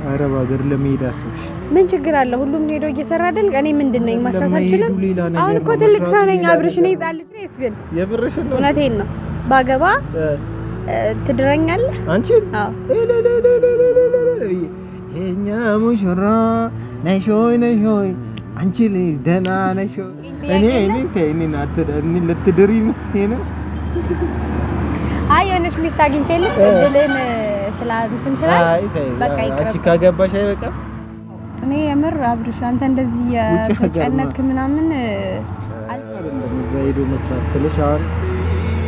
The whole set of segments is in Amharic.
አረብ ሀገር ለመሄድ አሰብሽ? ምን ችግር አለ? ሁሉም ሄዶ እየሰራ አይደል? እኔ ምንድነኝ ማስራት አልችልም? አሁን እኮ ትልቅ ሰው ነኝ። አብርሽ ነኝ ጻልክ ነኝ ግን የብርሽን ነው። እውነቴን ነው። ባገባ ትድረኛለህ አንቺ? አዎ የኛ ሙሽራ ነሾይ ነሾይ አንቺ ልጅ ደህና ነሽ? እኔ ልትድሪ ነው። አይ የሆነች ሚስት አግኝቼልህ እድልን ስላንተን ስላል በቃ ይቀር። አንቺ ካገባሽ አይበቃም? እኔ የምር አብርሽ አንተ እንደዚህ የተጨነቅ ምናምን አይደለም። እዛ ሄዶ መስራት ስለሻል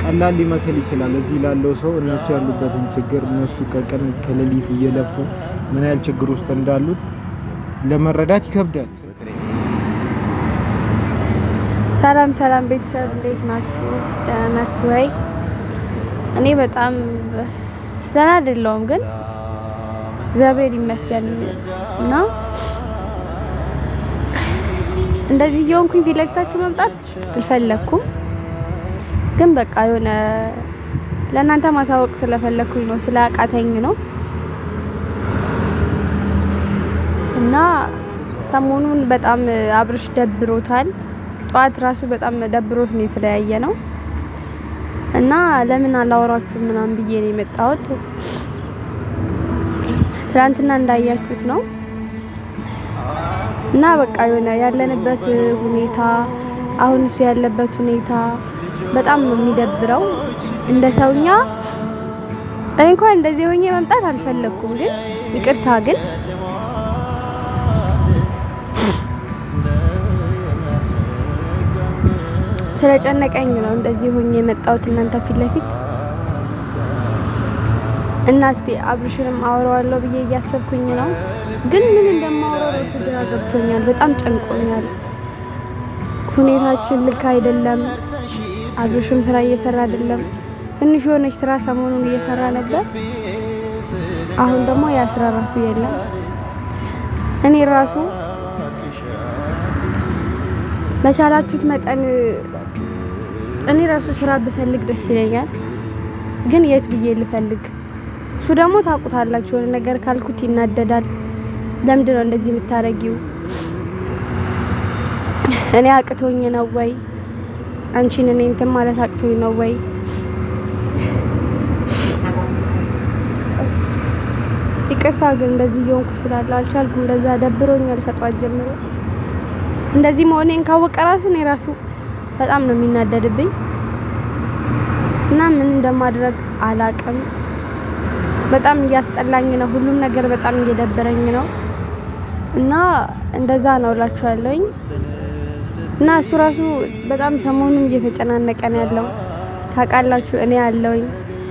ቀላል ሊመስል ይችላል እዚህ ላለው ሰው። እነሱ ያሉበትን ችግር እነሱ ከቀን ከሌሊት እየለፉ ምን ያህል ችግር ውስጥ እንዳሉት ለመረዳት ይከብዳል። ሰላም ሰላም ቤተሰብ እንዴት ናችሁ? ደህና ናችሁ ወይ? እኔ በጣም ደህና አይደለሁም ግን እግዚአብሔር ይመስገን እና እንደዚህ እየሆንኩኝ ፊት ለፊታችሁ መምጣት አልፈለኩም። ግን በቃ የሆነ ለእናንተ ማሳወቅ ስለፈለኩኝ ነው፣ ስላቃተኝ ነው። እና ሰሞኑን በጣም አብርሽ ደብሮታል። ጧት ራሱ በጣም ደብሮት ነው የተለያየ ነው። እና ለምን አላወራችሁ ምናምን ብዬ ነው የመጣሁት። ትናንትና እንዳያችሁት ነው። እና በቃ የሆነ ያለንበት ሁኔታ አሁን እሱ ያለበት ሁኔታ በጣም ነው የሚደብረው። እንደ ሰውኛ እንኳን እንደዚህ ሆኜ መምጣት አልፈለኩም፣ ግን ይቅርታ ግን ስለጨነቀኝ ነው እንደዚህ ሆኜ የመጣሁት እናንተ ፊት ለፊት። እና እስቲ አብርሽንም አወራዋለሁ ብዬ እያሰብኩኝ ነው፣ ግን ምን እንደማወራው ግራ ገብቶኛል። በጣም ጨንቆኛል። ሁኔታችን ልክ አይደለም። አብርሽም ስራ እየሰራ አይደለም። ትንሽ የሆነች ስራ ሰሞኑን እየሰራ ነበር። አሁን ደግሞ ያ ስራ ራሱ የለም። እኔ ራሱ በቻላችሁት መጠን እኔ ራሱ ስራ ብፈልግ ደስ ይለኛል፣ ግን የት ብዬ ልፈልግ? እሱ ደግሞ ታውቁታላችሁ፣ የሆነ ነገር ካልኩት ይናደዳል። ለምንድን ነው እንደዚህ የምታረጊው? እኔ አቅቶኝ ነው ወይ? አንቺን እኔ እንትን ማለት አቅቶኝ ነው ወይ? ይቅርታ ግን እንደዚህ እየሆንኩ ስላለ አልቻልኩም። እንደዛ ደብሮኛል ከጧት ጀምሮ። እንደዚህ መሆኔን ካወቀ ራሱ እኔ ራሱ በጣም ነው የሚናደድብኝ እና ምን እንደማድረግ አላቅም። በጣም እያስጠላኝ ነው ሁሉም ነገር፣ በጣም እየደበረኝ ነው እና እንደዛ ነው እላችኋለሁኝ። እና እሱ ራሱ በጣም ሰሞኑን እየተጨናነቀ ነው ያለው። ታውቃላችሁ እኔ ያለውኝ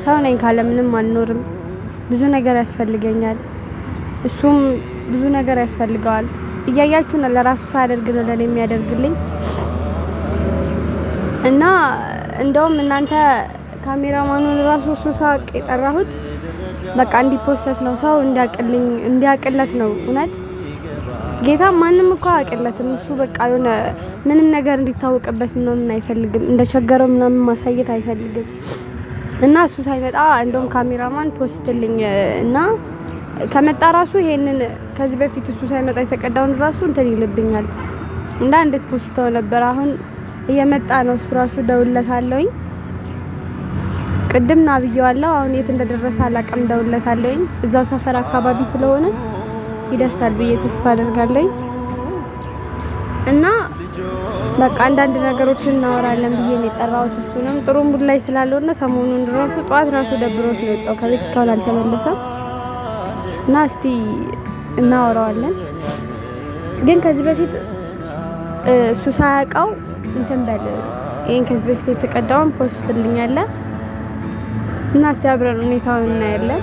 ሰው ነኝ፣ ካለ ምንም አልኖርም። ብዙ ነገር ያስፈልገኛል፣ እሱም ብዙ ነገር ያስፈልገዋል። እያያችሁ ነው፣ ለራሱ ሳያደርግ ነው ለኔ የሚያደርግልኝ። እና እንደውም እናንተ ካሜራማኑን ራሱ እሱ ሳቅ የጠራሁት በቃ እንዲፖስት ነው፣ ሰው እንዲያቅለት ነው። እውነት ጌታ ማንም እኮ አያቅለትም። እሱ በቃ የሆነ ምንም ነገር እንዲታወቅበት ምናምን አይፈልግም፣ እንደቸገረው ምናምን ማሳየት አይፈልግም። እና እሱ ሳይመጣ እንደውም ካሜራማን ፖስትልኝ እና ከመጣ ራሱ ይሄንን ከዚህ በፊት እሱ ሳይመጣ የተቀዳውን ራሱ እንትን ይልብኛል እና እንዴት ፖስተው ነበር። አሁን እየመጣ ነው እሱ ራሱ ደውለታለሁኝ። ቅድም ና ብየዋለሁ። አሁን የት እንደደረሰ አላውቅም። ደውለታለሁኝ። እዛው ሰፈር አካባቢ ስለሆነ ይደርሳል ብዬ ተስፋ አደርጋለሁ። እና በቃ አንዳንድ ነገሮችን እናወራለን ብዬ ነው የጠራሁት። እሱንም ጥሩ ሙድ ላይ ስላልሆነ ሰሞኑን ራሱ ጧት ራሱ ደብሮት ነው የወጣው፣ ከቤት እስካሁን አልተመለሰም። እና እስቲ እናወራዋለን። ግን ከዚህ በፊት እሱ ሳያውቀው እንትን በል ይሄን ከዚህ በፊት የተቀዳውን ፖስት ልኛለህ እና እስቲ አብረን ሁኔታውን እናያለን።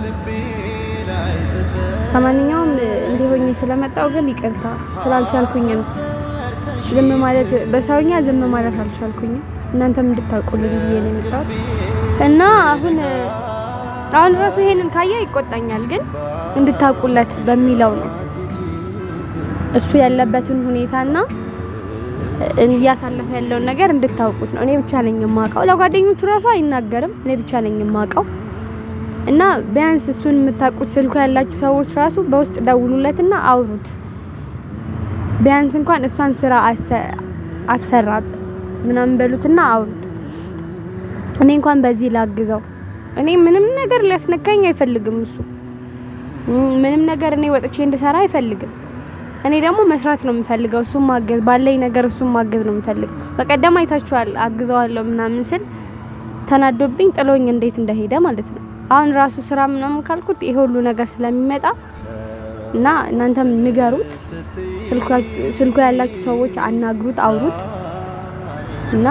ከማንኛውም እንዲሆኝ ስለመጣው ግን ይቅርታ ስላልቻልኩኝ ነው ዝም ማለት፣ በሰውኛ ዝም ማለት አልቻልኩኝ። እናንተም እንድታውቁልኝ ብዬ ነው የመጣሁት። እና አሁን ራሱ ይሄንን ካያ ይቆጣኛል፣ ግን እንድታውቁለት በሚለው ነው። እሱ ያለበትን ሁኔታና እያሳለፈ ያለውን ነገር እንድታውቁት ነው። እኔ ብቻ ነኝ የማውቀው። ለጓደኞቹ ራሱ አይናገርም። እኔ ብቻ ነኝ የማውቀው። እና ቢያንስ እሱን የምታውቁት ስልኩ ያላችሁ ሰዎች ራሱ በውስጥ ደውሉለትና አውሩት። ቢያንስ እንኳን እሷን ስራ አሰራት ምናምን በሉትና አውሩት። እኔ እንኳን በዚህ ላግዘው። እኔ ምንም ነገር ሊያስነካኝ አይፈልግም እሱ ምንም ነገር እኔ ወጥቼ እንድሰራ አይፈልግም። እኔ ደግሞ መስራት ነው የምፈልገው፣ እሱን ማገዝ ባለኝ ነገር እሱን ማገዝ ነው የምፈልገው። በቀደም አይታችኋል አግዘዋለሁ ምናምን ስል ተናዶብኝ ጥሎኝ እንዴት እንደሄደ ማለት ነው። አሁን ራሱ ስራ ምናምን ካልኩት ይሄ ሁሉ ነገር ስለሚመጣ እና እናንተም ንገሩት፣ ስልኩ ያላችሁ ሰዎች አናግሩት፣ አውሩት እና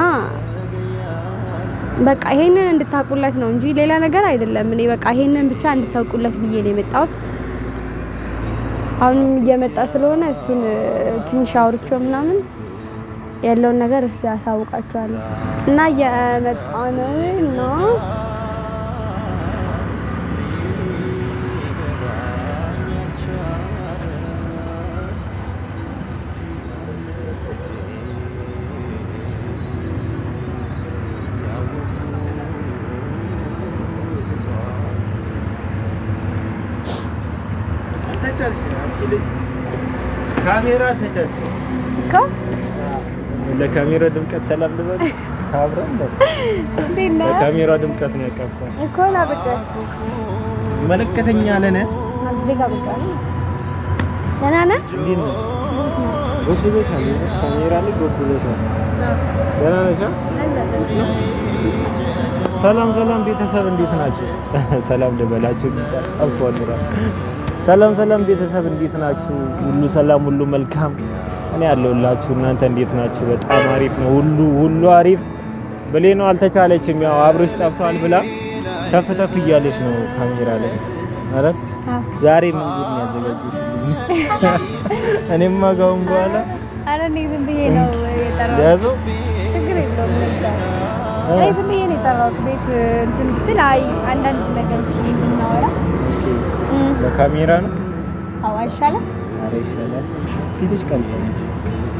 በቃ ይሄንን እንድታውቁለት ነው እንጂ ሌላ ነገር አይደለም። እኔ በቃ ይሄንን ብቻ እንድታውቁለት ብዬ ነው የመጣሁት። አሁን እየመጣ ስለሆነ እሱን ትንሽ አውርቼው ምናምን ያለውን ነገር እስቲ አሳውቃችኋለሁ እና እየመጣ ነው እና ካሜራ ተጨጭ እኮ ለካሜራ ድምቀት ሰላም ልበል አብረን እንዴና ለካሜራ ድምቀት ነው ያቀርበው እኮ ላብቀ መለከተኛ ለነ አዝጋ በቃ ለናና እንዴት ነው ወስደሻል ካሜራ ላይ ጎብዘሻል ለናና ሰላም ቤተሰብ እንዴት ናችሁ? ሰላም ልበላችሁ አፍዋድራ ሰላም ቤተሰብ እንዴት ናችሁ? ሁሉ ሰላም ሁሉ መልካም እኔ ያለሁላችሁ። እናንተ እንዴት ናችሁ? በጣም አሪፍ ነው። ሁሉ አሪፍ ብሌኖ አልተቻለችም። ያው አብሮሽ ጠፍቷል ብላ ተፍ እያለች ነው ካሜራ ላይ ማለት ዛሬ ምን ጉድ ነው ያዘጋጁት? እኔማ ጋውን በኋላ አረ እኔ ዝም ብዬ ነው የጠራሁት። ያዙ ችግር የለውም እኔ ዝም ብዬ ነው የጠራሁት። ቤት እንትን ብትል አይ አንዳንድ ነገሮች እንድናወራ በካሜራ ነው። አዎ አይሻልም? አረ ይሻላል። ፊትሽ ቀልጥ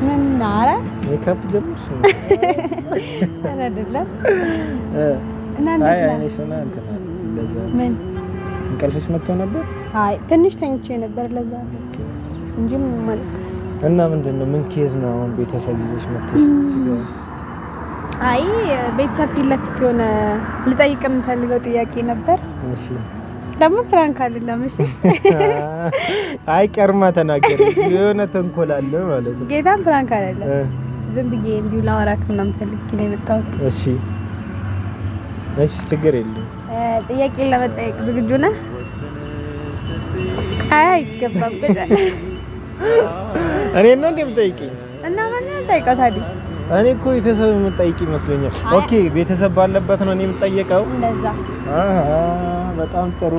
ምን አረ ሜካፕ ጀምርሽ አይደለም እና አይ አይነሽና እንትና ለዛ ምን እንቅልፍሽ መጥቶ ነበር? አይ ትንሽ ተኝቼ ነበር ለዛ እንጂ ምን ማለት እና ምንድነው ምን ኬዝ ነው አሁን ቤተሰብ ይዘሽ መጥተሽ ትገባ? አይ ቤተሰብ ፊት ለፊት የሆነ ልጠይቅ የምፈልገው ጥያቄ ነበር። እሺ ደግሞ ፍራንክ አይደለም። እሺ አይ ቀርማ ተናገር የሆነ ተንኮል አለ ማለት ነው። ጌታን ፍራንክ አይደለም ዝም ብዬ እንዲሁ ላወራክ ምናምን ፈልጌ ነው የመጣሁት። እሺ ችግር የለም። ጥያቄ ለመጠየቅ ዝግጁ ነህ? አይ አይገባም ብቻ እኔ ነው እንደምጠይቂኝ እና ማን ጠይቀው ታዲያ? እኔ እኮ ቤተሰብ የምጠይቅ ይመስለኛል። ኦኬ ቤተሰብ ባለበት ነው እኔ የምጠየቀው። እንደዛ በጣም ጥሩ።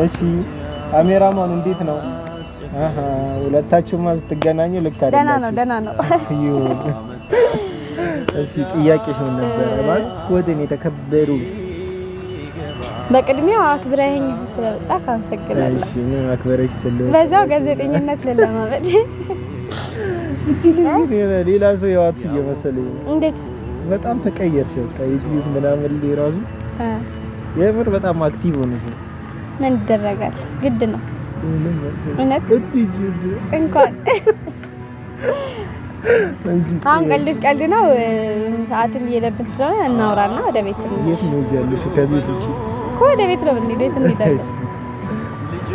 እሺ ካሜራማን እንዴት ነው? ሁለታችሁም ስትገናኙ ልክ አይደለም? ደህና ነው። እሺ ጥያቄሽ ምን ነበር? እባክዎትን የተከበሩ በቅድሚያ አክብረኸኝ ስለመጣ ካመሰግናለሁ። እሺ ምን አክብረሽ ስለመጣ በዛው ጋዜጠኝነት ለማመድ እቺ ልጅ ሌላ ሰው ያዋት እየመሰለኝ። እንዴት በጣም ተቀየርሽ። ዩቲዩብ ምናምን ሊራዙ የምር በጣም አክቲቭ ሆነሽ። ምን ይደረጋል ግድ ነው። እውነት እንኳን አሁን ቀልድ ነው። ሰዓትም እየለበስ ስለሆነ እናውራና ወደ ቤት ነው። የት ነው ያለሽ? ከቤት ውጪ እኮ ወደ ቤት ነው እንዴ?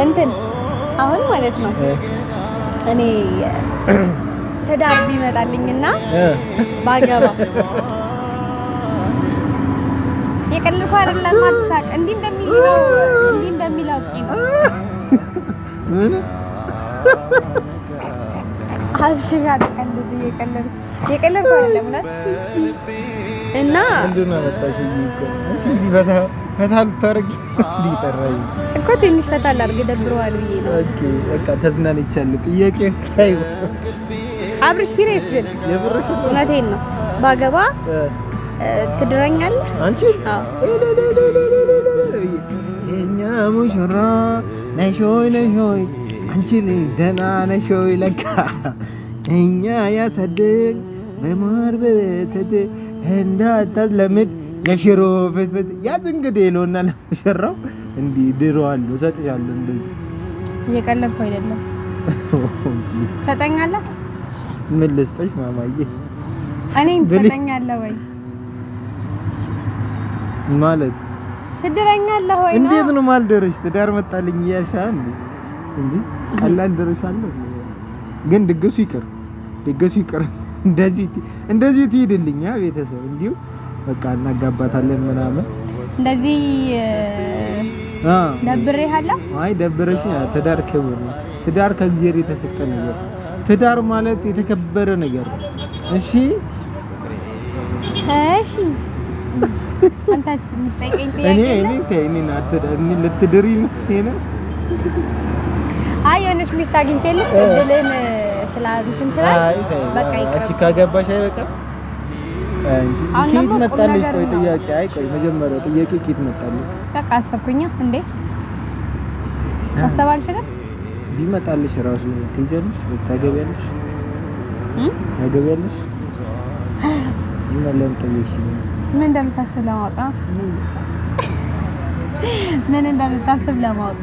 እንትን አሁን ማለት ነው እኔ ትዳር ቢመጣልኝና ባገባ የቀልኩ አይደለም አትሳቅ። እንዲህ እንደሚለው ምን አልሽያ ተቀልድ የቀለድኩ አይደለም ማለት እና እንደና መጣሽ እዚህ ፈታ ልታረጊ ሊጠራይ እኮ ትንሽ ፈታ ላድርግ ደብረዋል ብዬ ነው። ኦኬ በቃ ተዝናንቻለሁ። ጥያቄ ታዩ አብርሽ ሲሪየስ ግን የብርሽ እውነቴን ነው ባገባ ትድረኛለህ አንቺ? አዎ የኛ ሙሽራ ነሽ ሆይ አንቺ ልጅ ደህና ነሽ ሆይ ለካ እኛ ያሳደግ በማር በወተት እንዳታዝለምድ የሽሮ ፍትፍት ያዝ እንግዲህ ይሎና ለሙሽራው እንዴ ድሮዋለሁ እሰጥሻለሁ እንደዚህ እየቀለድኩ አይደለም ትሰጠኛለህ ምን ልስጥሽ ማማዬ እኔን ትሰጠኛለህ ወይ ማለት ትድረኛለህ ወይ ነው እንዴት ነው ማልደረሽ ትዳር መጣልኝ ያሻል እንዴ ቀላል ደረሻለሁ ግን ድግሱ ይቅር እንደዚህ ትሄድልኝ ያ ቤተሰብ እንዲሁ በቃ እናጋባታለን ምናምን እንደዚህ ደብሬሃለሁ አይ ደብረሽ ትዳር ክብር ነው ትዳር ከእግዚአብሔር የተሰጠ ነገር ትዳር ማለት የተከበረ ነገር ነው እሺ አንተስ ምትጠይቀኝ ጥያቄ እኔ ልትድሪ ነው አይ የሆነች ሚስት አግኝቼልህ እድልን ስላንተን ስላል በቃ ይቅር እቺ ካገባሽ አይበቃም አንቺ ኬት መጣልሽ ቆይ ጥያቄ ቆይ መጀመሪያ ጥያቄ ኬት መጣልሽ በቃ አሰብኩኝ እንዴ አሰባልሽኝ ቢመጣልሽ ራሱ ትይዘልሽ ታገቢያለሽ ይመለም ጥያቄ ምን እንደምታስብ ለማወቅ ምን እንደምታስብ ለማወቅ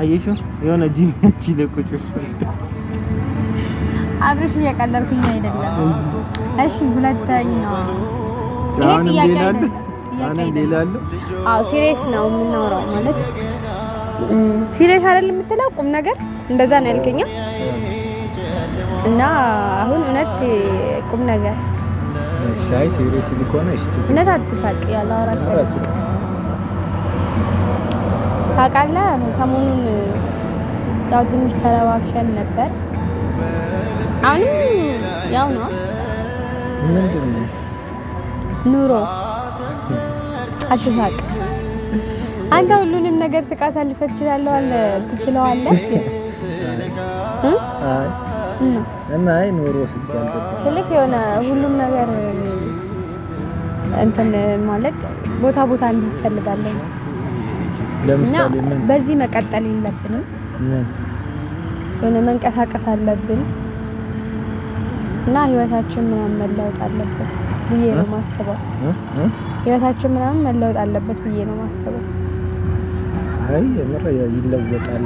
አየሽው የሆነ ጂኒያቺ ለቁጭ አብርሽ እየቀለድኩኝ አይደለም እሺ ሁለተኛ ይሄ ጥያቄ አይደለም አዎ ሲሪየስ ነው የምናወራው ማለት ሲሪየስ አይደለም የምትለው ቁም ነገር እንደዛ ነው ያልከኛ እና አሁን እውነት ቁም ነገር ሻይ ሲሪየስ ሊኮና እሺ እውነት አትሳቅ ያላወራች ታውቃለህ ሰሞኑን ያው ትንሽ ተረባብሸን ነበር አሁንም ያው ነው ምንድን ነው ኑሮ አትሳቅ አንተ ሁሉንም ነገር ትቃሳልፈት ትችላለህ እና አይ ኑሮ ሲባል ትልቅ የሆነ ሁሉም ነገር እንትን ማለት ቦታ እንዲፈልጋለን ለምሳሌ ምን በዚህ መቀጠል የለብንም የሆነ መንቀሳቀስ አለብን እና ህይወታችን ምናምን መለወጥ አለበት ብዬ ነው ማስበው ህይወታችን ምናምን መለወጥ አለበት ብዬ ነው ማስበው አይ የምር ይለወጣል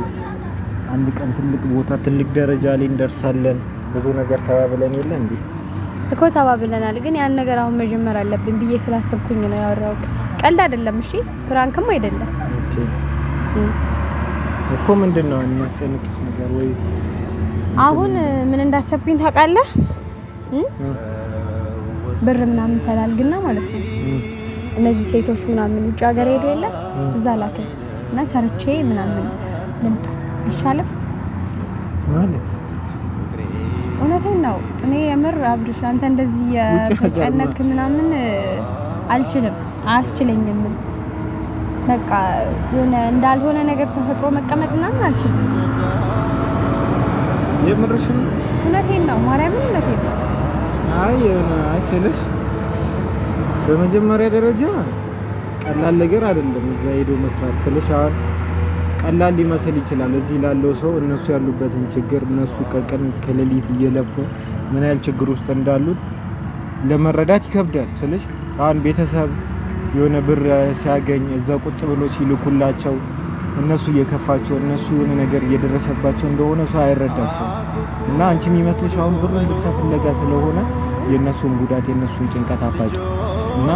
አንድ ቀን ትልቅ ቦታ ትልቅ ደረጃ ላይ እንደርሳለን ብዙ ነገር ተባብለን የለ እንዴ እኮ ተባብለናል ግን ያን ነገር አሁን መጀመር አለብን ብዬ ስላሰብኩኝ ነው ያወራው ቀልድ አይደለም እሺ ፕራንክም አይደለም እኮ ምንድነው የሚያስጨንቅሽ ነገር ወይ አሁን ምን እንዳሰብኩኝ ታውቃለህ ብር ምናምን ተላልግና ማለት ነው እነዚህ ሴቶች ምናምን ውጭ ሀገር ሄዱ የለ እዛ ላከ እና ሰርቼ ምናምን ልምጣ ይሻላል ማለት እውነቴን ነው እኔ የምር አብርሽ አንተ እንደዚህ የጨነክ ምናምን አልችልም አያስችለኝም በቃ የሆነ እንዳልሆነ ነገር ተፈጥሮ መቀመጥና አልችልም የምርሽን እውነቴን ነው ማርያምን እውነቴን ነው አይ አይሰለሽ በመጀመሪያ ደረጃ ቀላል ነገር አይደለም እዛ ሄዶ መስራት ስለሻል ቀላል ሊመስል ይችላል እዚህ ላለው ሰው እነሱ ያሉበትን ችግር እነሱ ቀቀን ከሌሊት እየለፉ ምን ያህል ችግር ውስጥ እንዳሉት ለመረዳት ይከብዳል ስለሽ አሁን ቤተሰብ የሆነ ብር ሲያገኝ እዛ ቁጭ ብሎ ሲልኩላቸው እነሱ እየከፋቸው እነሱ የሆነ ነገር እየደረሰባቸው እንደሆነ ሰው አይረዳቸው እና አንቺ የሚመስልሽ አሁን ብሩን ብቻ ፍለጋ ስለሆነ የነሱን ጉዳት የነሱን ጭንቀት አታውቂ እና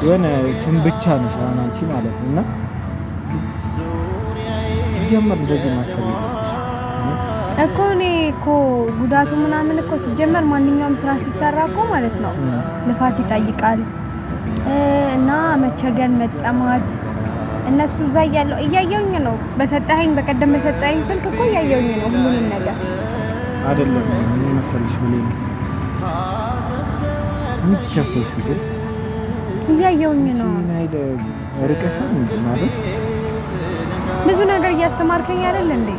የሆነ ስም ብቻ ነሽ አሁን አንቺ ማለት ነው እና ሲጀመር እንደዚህ ማሰብ እኮ እኔ እኮ ጉዳቱ ምናምን እኮ ሲጀመር ማንኛውም ስራ ሲሰራ እኮ ማለት ነው ልፋት ይጠይቃል እና መቸገር መጠማት እነሱ እዛ እያየሁኝ ነው በሰጠኸኝ በቀደም በሰጠኸኝ ስልክ እኮ እያየሁኝ ነው ሁሉንም ነገር አይደለም ምን መሰለሽ ብለኝ ምን ተሰሰሽ ግን እያየሁኝ ነው አይደ ርቀሻል እንዴ ማለት ብዙ ነገር እያስተማርከኝ አይደል እንዴ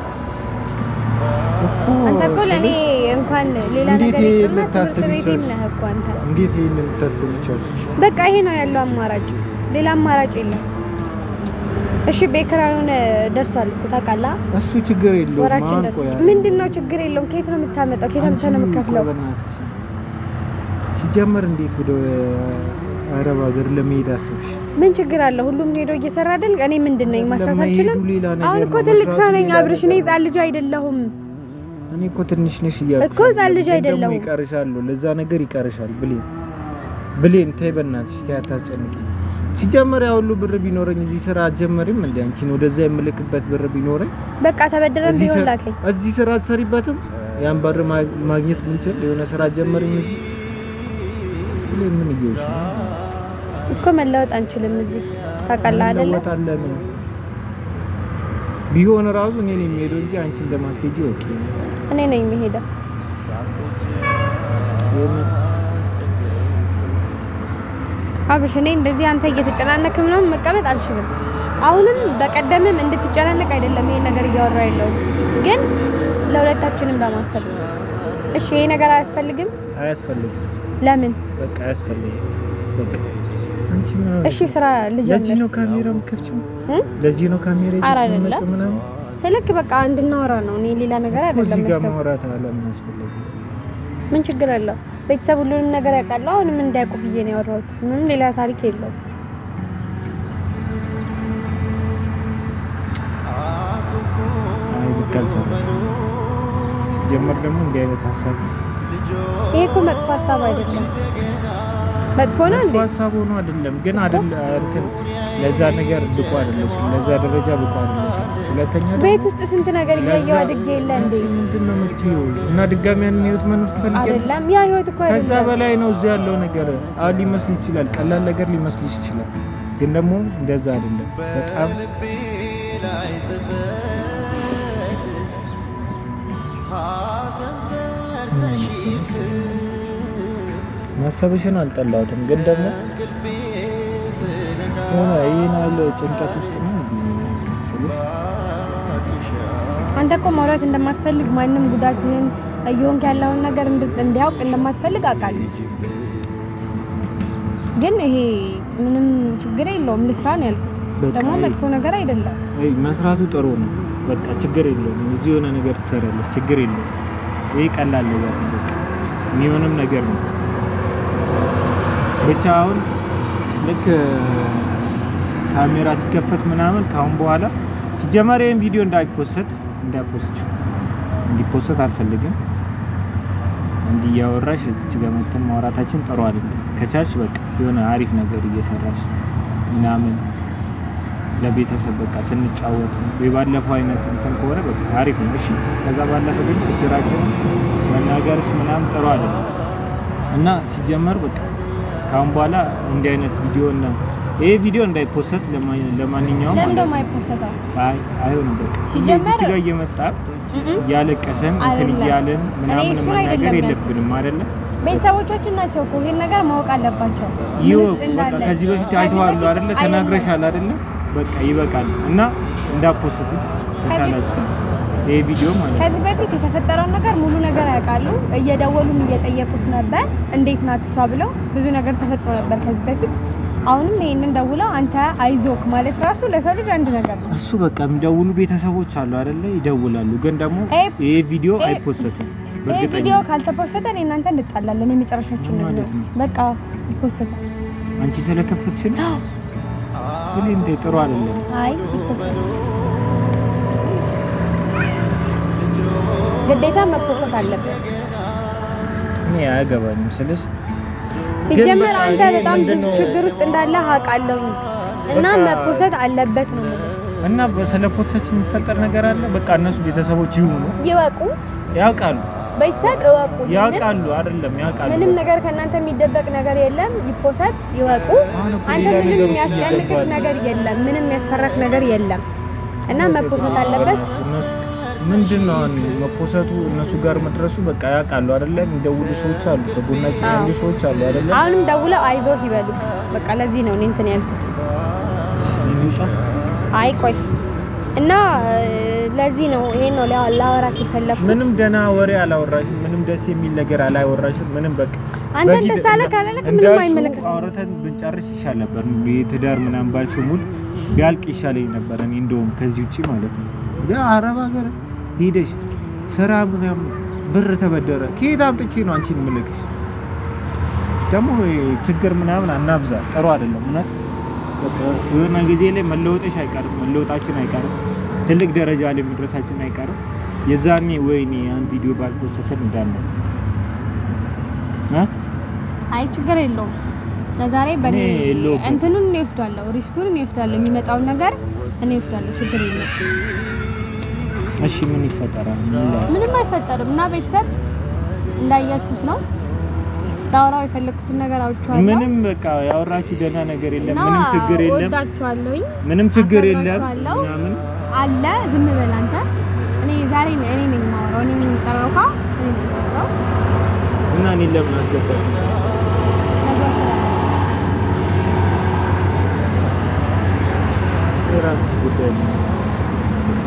አንተ እኮ ለኔ እንኳን ሌላ ነገር ልታስብኝ ነው እኮ አንተ እንዴት ይሄን ልታስብቻለሽ በቃ ይሄ ነው ያለው አማራጭ ሌላ አማራጭ የለም እሺ ቤከራውን ደርሷል እኮ ታውቃለህ እሱ ችግር የለውም ማንቆ ያ ምንድነው ችግር የለውም ከየት ነው የምታመጣው ከየት ነው የምትከፍለው ሲጀመር እንዴት ወደ አረብ ሀገር ለመሄድ አሰብሽ? ምን ችግር አለ? ሁሉም ሄዶ እየሰራ አይደል? እኔ ምንድነኝ ማስራት አልችልም? አሁን እኮ ትልቅ ሰው ነኝ አብርሽ። እኔ ሕፃን ልጅ አይደለሁም። እኔ እኮ ትንሽ ነሽ እያልኩ እኮ ሕፃን ልጅ አይደለሁም። ይቀርሻል፣ ለዛ ነገር ይቀርሻል። ብሌን ተይ በእናትሽ ተይ፣ አታስጨንቂኝ። ሲጀመር ያው ሁሉ ብር ቢኖረኝ እዚህ ስራ አትጀመሪም እንዴ? አንቺን ወደዛ የምልክበት ብር ቢኖረኝ በቃ ተበደረን ቢሆን ላከኝ። እዚህ ስራ አትሰሪበትም? ያን ብር ማግኘት ምንችል የሆነ ስራ አትጀመሪም እዚህ? ምን ይገውሽ እኮ መለወጥ አንችልም እዚህ ታውቃለህ አይደለ? መለወጣለን ቢሆን ራሱ እኔ ነኝ የምሄደው እንጂ አንቺ እንደማትሄጂ ኦኬ። እኔ ነኝ የምሄደው። አብሽ እኔ እንደዚህ አንተ እየተጨናነክ ምናምን መቀመጥ አልችልም። አሁንም በቀደምም እንድትጨናነቅ አይደለም ይሄ ነገር እያወራ ያለው፣ ግን ለሁለታችንም በማሰብ ነው። እሺ ይሄ ነገር አያስፈልግም? አያስፈልግም። ለምን? በቃ አያስፈልግም። በቃ አንቺ ምን? እሺ ስራ ልጅ ለዚህ ነው ካሜራ የምከፍችው? ለዚህ ነው ካሜራ ይዘሽ ምናምን ስልክ በቃ እንድናወራ ነው። እኔ ሌላ ነገር አይደለም። እዚህ ጋር ማውራት ለምን አስፈለገ? ምን ችግር አለው? ቤተሰብ ሁሉንም ነገር ያውቃል። አሁንም እንዳያውቁ ብዬ ነው ያወራሁት። ምንም ሌላ ታሪክ የለውም። አይ በቃ ጀመር ደግሞ እንዲህ አይነት ሀሳብ ይሄ እኮ መጥፎ ሀሳብ አይደለም። መጥፎ ነው እንዴ? ሀሳብ ሆኖ አይደለም ግን አይደል እንትን ለዛ ነገር ብቁ አይደለም። ለዛ ደረጃ ብቁ አይደለም። ሁለተኛ ቤት ውስጥ ስንት ነገር እያየሁ አድጌ የለ እንዴ? ምንድነው የምትይው? እና ድጋሚ ያን ህይወት መኖር ትፈልጊያለሽ? አይደለም ያ ህይወት እኮ አይደለም። ከዛ በላይ ነው እዚህ ያለው ነገር። አሁን ሊመስል ይችላል፣ ቀላል ነገር ሊመስልሽ ይችላል፣ ግን ደግሞ እንደዛ አይደለም። በጣም ማሰብሽን አልጠላሁትም፣ ግን ደግሞ ይሄን ያለ ጭንቀት ውስጥ ነው ስለዚህ አንተ እኮ ማውራት እንደማትፈልግ ማንንም ጉዳትህን እየሆንክ ያለውን ነገር እንዲያውቅ እንደማትፈልግ አውቃለሁ። ግን ይሄ ምንም ችግር የለውም ልስራ ነው ያልኩት። ደግሞ መጥፎ ነገር አይደለም። መስራቱ ጥሩ ነው። በቃ ችግር የለውም። እዚህ የሆነ ነገር ትሰራለች፣ ችግር የለውም። ይሄ ቀላል ነገር ነው። በቃ የሚሆንም ነገር ነው። ብቻ አሁን ልክ ካሜራ ሲከፈት ምናምን ካሁን በኋላ ሲጀመር ይሄን ቪዲዮ እንዲፖስት አልፈልግም። እንዲያወራሽ እዚህ ጋር መተን ማውራታችን ጥሩ አይደለም። ከቻልሽ በቃ የሆነ አሪፍ ነገር እየሰራሽ ምናምን ለቤተሰብ በቃ ስንጫወት ባለፈው አይነት እንትን ከሆነ በቃ አሪፍ ነው። እሺ ከዛ ባለፈ ግን ችግራችን መናገርሽ ምናምን ጥሩ አይደለም እና ሲጀመር በቃ ካሁን በኋላ እንዲህ አይነት ቪዲዮ እና ይሄ ቪዲዮ እንዳይፖስት ለማንኛውም ለምን አይፖስተው? አይሆንም። በቃ እዚህ ጋር እየመጣ ያለቀሰን እንትን እያለን ምናምን መናገር የለብንም አይደለ? ቤተሰቦቻችን ናቸው እኮ ይሄን ነገር ማወቅ አለባቸው። በቃ ከዚህ በፊት አይተዋል አይደለ? ተናግረሻል አይደለ? በቃ ይበቃል እና እንዳፖስቱ ተቻላችሁ ይሄ ቪዲዮ ማለት ነው። ከዚህ በፊት የተፈጠረውን ነገር ሙሉ ነገር ያውቃሉ። እየደወሉም እየጠየቁት ነበር እንዴት ናት እሷ ብለው ብዙ ነገር ተፈጥሮ ነበር ከዚህ በፊት። አሁንም ይሄንን ደውለው አንተ አይዞክ ማለት ራሱ ለሰው ልጅ አንድ ነገር ነው። እሱ በቃ የሚደውሉ ቤተሰቦች አሉ አይደለ? ይደውላሉ። ግን ደግሞ ይሄ ቪዲዮ አይፖስትም። ይሄ ቪዲዮ ካልተፖስተ እኔ እናንተ እንጣላለን። የመጨረሻችን ነው በቃ ይፖስት። አንቺ ስለከፈትሽ ነው ግን እንዴ ጥሩ አይደለም። አይ ይፖስት ግዴታ መፖስት አለበት። እኔ አያገባኝም ስለዚህ ሲጀመር አንተ በጣም ብዙ ችግር ውስጥ እንዳለ አውቃለሁ እና መፖስት አለበት ነው ማለት እና በሰለፖስት የሚፈጠር ነገር አለ። በቃ እነሱ ቤተሰቦች ይወቁ ያውቃሉ። ቤተሰብ ያውቃሉ አይደለም ያውቃሉ። ምንም ነገር ከእናንተ የሚደበቅ ነገር የለም። ይፖስት ይወቁ። አንተ ምንም የሚያስጨንቅህ ነገር የለም። ምንም የሚያስፈራህ ነገር የለም እና መፖስት አለበት። ምንድነው መፖሰቱ እነሱ ጋር መድረሱ በቃ ያውቃሉ አይደለ? የሚደውሉ ሰዎች አሉ፣ ከጎናችን ያሉ ሰዎች አሉ አይደለ? አሁንም ደውለው አይዞህ ይበሉ። በቃ ለዚህ ነው እኔ እንትን ያልኩት። አይ ቆይ እና ለዚህ ነው ይሄን ነው ላወራክ የፈለኩት። ምንም ገና ወሬ አላወራሽም። ምንም ደስ የሚል ነገር አላወራሽም። ምንም በቃ አንተ እንደዛ ካላለክ ምንም አይመለከትም። አውርተን ብንጨርስ ይሻል ነበር። የትዳር ምናምን ባልሽው ሙሉ ቢያልቅ ይሻለኝ ነበር እኔ እንደውም ከዚህ ውጪ ማለት ነው። አረብ ሀገር ሄደሽ ስራ ምናምን ብር ተበደረ ከየት አምጥቼ ነው አንቺን የምልክሽ? ደግሞ ችግር ምናምን አናብዛ፣ ጥሩ አይደለም። እና በቃ የሆነ ጊዜ ላይ መለወጥሽ አይቀርም፣ መለወጣችን አይቀርም፣ ትልቅ ደረጃ ላይ መድረሳችን አይቀርም። የዛኔ ወይኔ ያን ቪዲዮ ባልፖስተን እንዳለ አይ ችግር የለውም። ለዛሬ በኔ እንትኑን እኔ እወስዳለሁ፣ ሪስኩን እኔ እወስዳለሁ፣ የሚመጣውን ነገር እኔ እወስዳለሁ። ችግር የለውም። እሺ ምን ይፈጠራል? ምንም አይፈጠርም። እና ቤተሰብ እንዳያችሁት ነው። ዳውራው የፈለኩትን ነገር አውርቻለሁ። ምንም በቃ ያወራችሁ ደህና ነገር የለም። ምንም ችግር የለም። ወዳችኋለሁኝ። ምንም ችግር የለም። ምናምን አለ ዝም በል አንተ። እኔ ዛሬ እኔ ነኝ የማወራው፣ እኔ ነኝ የምጠራው እኔ ነኝ የምጠራው እና እኔ ለምን አስገባኝ? የራስ ጉዳይ ነው።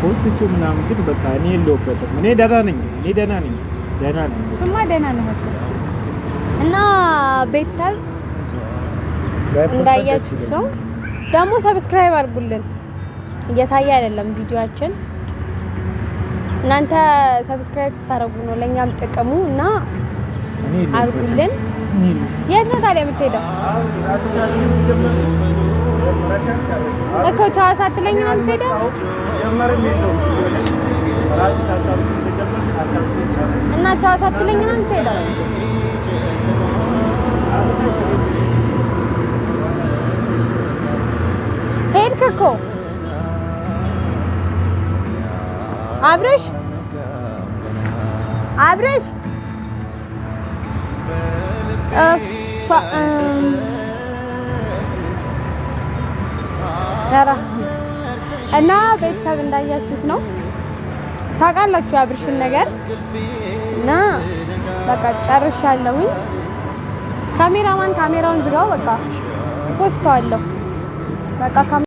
ፖስቹ ምናምን ግን በቃ እኔ የለሁበትም። እኔ ደህና ነኝ። ስማ ደህና ነህ እና ቤተሰብ እንዳያችሁ ነው። ደግሞ ሰብስክራይብ አድርጉልን። እየታየ አይደለም ቪዲዮአችን። እናንተ ሰብስክራይብ ስታደርጉ ነው ለኛም ጥቅሙ እና አድርጉልን። የት ነው ታዲያ የምትሄደው? እኮ ቻው ሳትለኝ ነው የምትሄደው? እና ቻው ሳትለኝ ነው የምትሄደው? ሄድክ እኮ አብረሽ እና ቤተሰብ እንዳያችሁት ነው። ታውቃላችሁ አብርሽን ነገር እና በቃ ጨርሻለሁኝ። ካሜራማን ካሜራውን ዝጋው። በቃ ፖስተዋለሁ። በቃ